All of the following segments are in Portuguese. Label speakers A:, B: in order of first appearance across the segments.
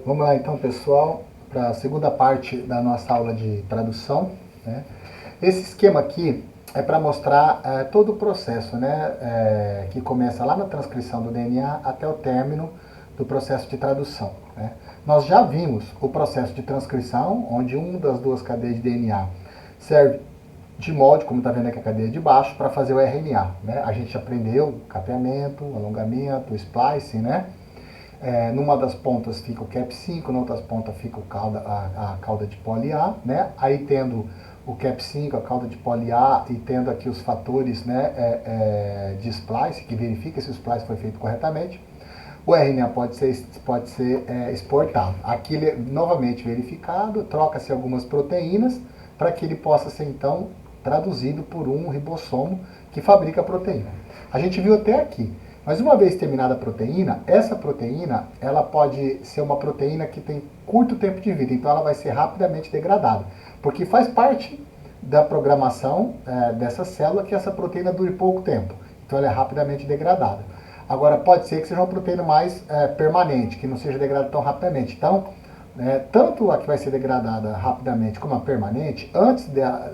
A: Vamos lá então, pessoal, para a segunda parte da nossa aula de tradução, né? Esse esquema aqui é para mostrar todo o processo, né, que começa lá na transcrição do DNA até o término do processo de tradução, né? Nós já vimos o processo de transcrição, onde uma das duas cadeias de DNA serve de molde, como está vendo aqui a cadeia de baixo, para fazer o RNA, né? A gente aprendeu capeamento, alongamento, splicing, né? Numa das pontas fica o Cap5, na outra ponta fica a cauda de poli-A, né? Aí tendo o Cap5, a cauda de poli-A e tendo aqui os fatores, né, de splice, que verifica se o splice foi feito corretamente, o RNA pode ser exportado. Aqui ele é novamente verificado, troca-se algumas proteínas para que ele possa ser então traduzido por um ribossomo que fabrica a proteína. A gente viu até aqui. Mas uma vez terminada a proteína, essa proteína ela pode ser uma proteína que tem curto tempo de vida, então ela vai ser rapidamente degradada, porque faz parte da programação dessa célula que essa proteína dure pouco tempo, então ela é rapidamente degradada. Agora pode ser que seja uma proteína mais permanente, que não seja degradada tão rapidamente. Então, tanto a que vai ser degradada rapidamente como a permanente,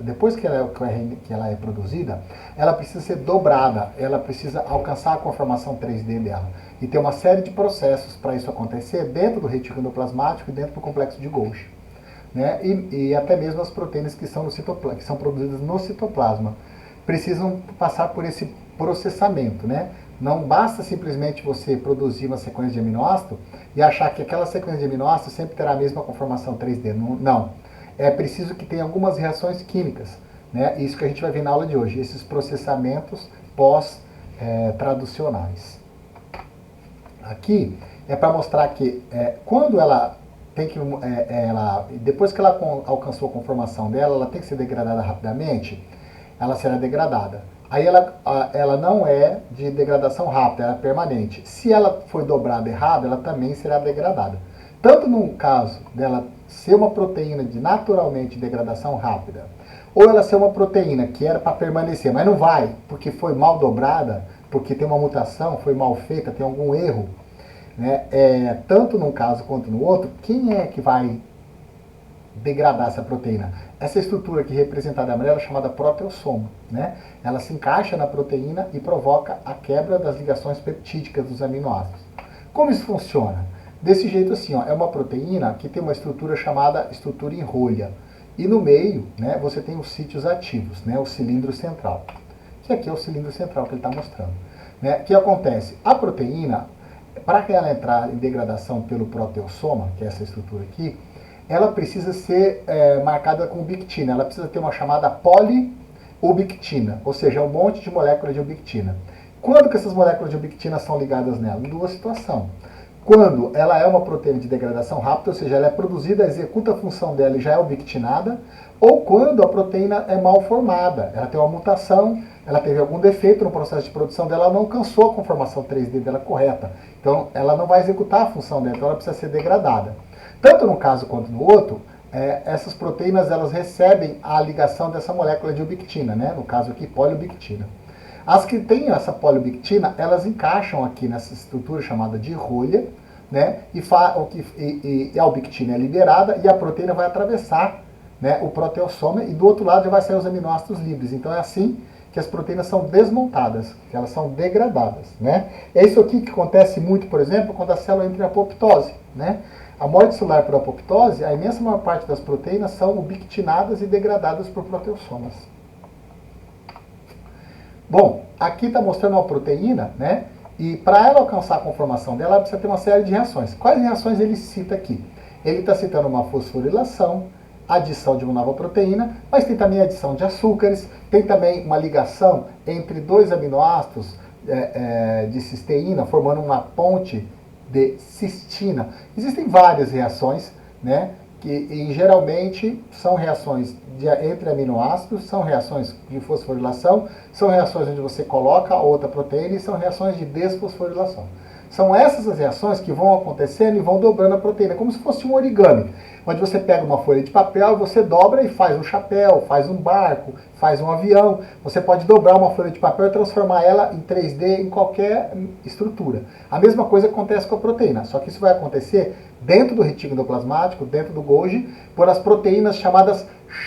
A: depois que ela é produzida, ela precisa ser dobrada, ela precisa alcançar a conformação 3D dela. E tem uma série de processos para isso acontecer dentro do retículo endoplasmático e dentro do complexo de Golgi, né? E até mesmo as proteínas que são produzidas no citoplasma precisam passar por esse processamento, né? Não basta simplesmente você produzir uma sequência de aminoácidos e achar que aquela sequência de aminoácidos sempre terá a mesma conformação 3D. Não. É preciso que tenha algumas reações químicas, né? Isso que a gente vai ver na aula de hoje, esses processamentos pós-traducionais. Aqui é para mostrar que quando ela depois que ela alcançou a conformação dela, ela tem que ser degradada rapidamente, ela será degradada. Aí ela não é de degradação rápida, ela é permanente. Se ela foi dobrada errado, ela também será degradada. Tanto no caso dela ser uma proteína de naturalmente degradação rápida, ou ela ser uma proteína que era para permanecer, mas não vai, porque foi mal dobrada, porque tem uma mutação, foi mal feita, tem algum erro, né? Tanto num caso quanto no outro, quem é que vai degradar essa proteína? Essa estrutura aqui representada em amarelo é chamada proteossomo, né? Ela se encaixa na proteína e provoca a quebra das ligações peptídicas dos aminoácidos. Como isso funciona? Desse jeito assim, ó, é uma proteína que tem uma estrutura chamada estrutura em rolha. E no meio, né, você tem os sítios ativos, né, o cilindro central. Que aqui é o cilindro central que ele está mostrando. Né? O que acontece? A proteína, para que ela entrar em degradação pelo proteossoma, que é essa estrutura aqui, ela precisa ser marcada com ubictina. Ela precisa ter uma chamada poliubictina, ou seja, um monte de moléculas de ubictina. Quando que essas moléculas de ubictina são ligadas nela? Em duas situações. Quando ela é uma proteína de degradação rápida, ou seja, ela é produzida, executa a função dela e já é ubictinada, ou quando a proteína é mal formada, ela tem uma mutação, ela teve algum defeito no processo de produção dela, ela não alcançou a conformação 3D dela correta. Então, ela não vai executar a função dela, então ela precisa ser degradada. Tanto no caso quanto no outro, essas proteínas elas recebem a ligação dessa molécula de ubictina, né? No caso aqui, poliubictina. As que têm essa poliubictina, elas encaixam aqui nessa estrutura chamada de rolha, né? E a ubictina é liberada e a proteína vai atravessar, né, o proteossoma e do outro lado já vai sair os aminoácidos livres. Então é assim que as proteínas são desmontadas, que elas são degradadas, né? É isso aqui que acontece muito, por exemplo, quando a célula entra em apoptose, né? A morte celular por apoptose, a imensa maior parte das proteínas são ubictinadas e degradadas por proteossomas. Bom, aqui está mostrando uma proteína, né? E para ela alcançar a conformação dela, ela precisa ter uma série de reações. Quais reações ele cita aqui? Ele está citando uma fosforilação, adição de uma nova proteína, mas tem também adição de açúcares, tem também uma ligação entre dois aminoácidos de cisteína, formando uma ponte de cistina. Existem várias reações, né, que geralmente são reações entre aminoácidos, são reações de fosforilação, são reações onde você coloca outra proteína e são reações de desfosforilação. São essas as reações que vão acontecendo e vão dobrando a proteína, como se fosse um origami, onde você pega uma folha de papel, você dobra e faz um chapéu, faz um barco, faz um avião. Você pode dobrar uma folha de papel e transformar ela em 3D em qualquer estrutura. A mesma coisa acontece com a proteína, só que isso vai acontecer dentro do retículo endoplasmático, dentro do Golgi, por as proteínas chamadas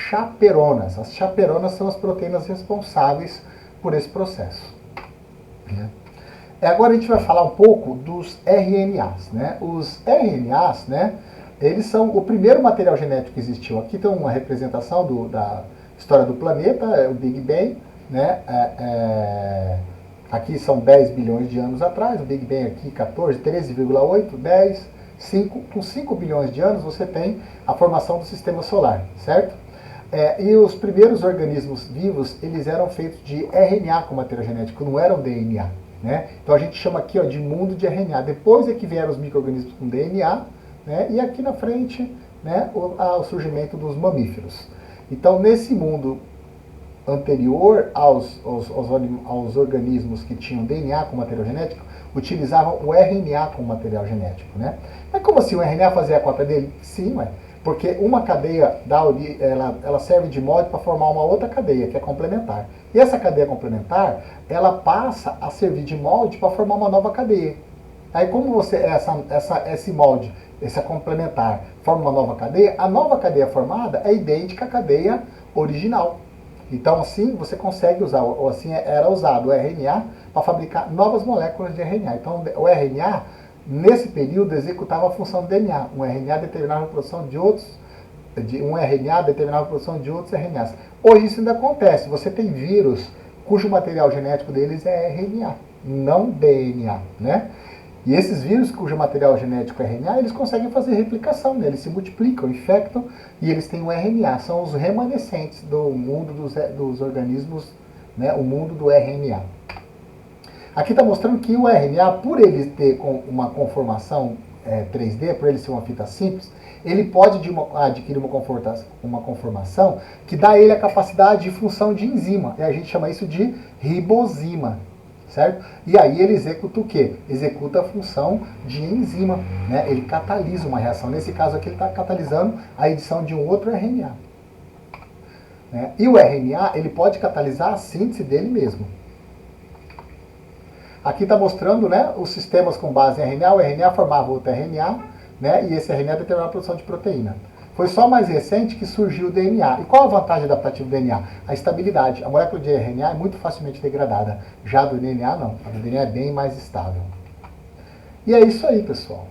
A: chaperonas. As chaperonas são as proteínas responsáveis por esse processo. Agora a gente vai falar um pouco dos RNAs. Né? Os RNAs, né, eles são o primeiro material genético que existiu. Aqui tem uma representação da história do planeta, o Big Bang. Né? Aqui são 10 bilhões de anos atrás, o Big Bang aqui 14, 13,8, 10, 5. Com 5 bilhões de anos você tem a formação do sistema solar, certo? E os primeiros organismos vivos, eles eram feitos de RNA como material genético, não eram DNA. Né? Então a gente chama aqui, ó, de mundo de RNA. Depois é que vieram os micro-organismos com DNA, né? E aqui na frente, né, o surgimento dos mamíferos. Então nesse mundo anterior aos organismos que tinham DNA como material genético, utilizavam o RNA como material genético. Né? Mas como assim o RNA fazia a cópia dele? Sim, ué. Porque uma cadeia ela serve de molde para formar uma outra cadeia, que é complementar. E essa cadeia complementar, ela passa a servir de molde para formar uma nova cadeia. Aí como esse molde, essa complementar, forma uma nova cadeia, a nova cadeia formada é idêntica à cadeia original. Então assim você consegue usar, ou assim era usado o RNA para fabricar novas moléculas de RNA. Então o RNA, nesse período, executava a função do DNA. Um RNA determinava a produção de outros, RNAs. Hoje isso ainda acontece. Você tem vírus cujo material genético deles é RNA, não DNA, né? E esses vírus cujo material genético é RNA, eles conseguem fazer replicação, né? Eles se multiplicam, infectam e eles têm o RNA. São os remanescentes do mundo dos organismos, né? O mundo do RNA. Aqui está mostrando que o RNA, por ele ter uma conformação 3D, por ele ser uma fita simples, ele pode adquirir uma conformação que dá a ele a capacidade de função de enzima. E a gente chama isso de ribosima, certo? E aí ele executa o quê? Executa a função de enzima, né? Ele catalisa uma reação. Nesse caso aqui ele está catalisando a edição de um outro RNA. Né? E o RNA, ele pode catalisar a síntese dele mesmo. Aqui está mostrando, né, os sistemas com base em RNA. O RNA formava outro RNA, né, e esse RNA determinava a produção de proteína. Foi só mais recente que surgiu o DNA. E qual a vantagem adaptativa do DNA? A estabilidade. A molécula de RNA é muito facilmente degradada. Já do DNA, não. A do DNA é bem mais estável. E é isso aí, pessoal.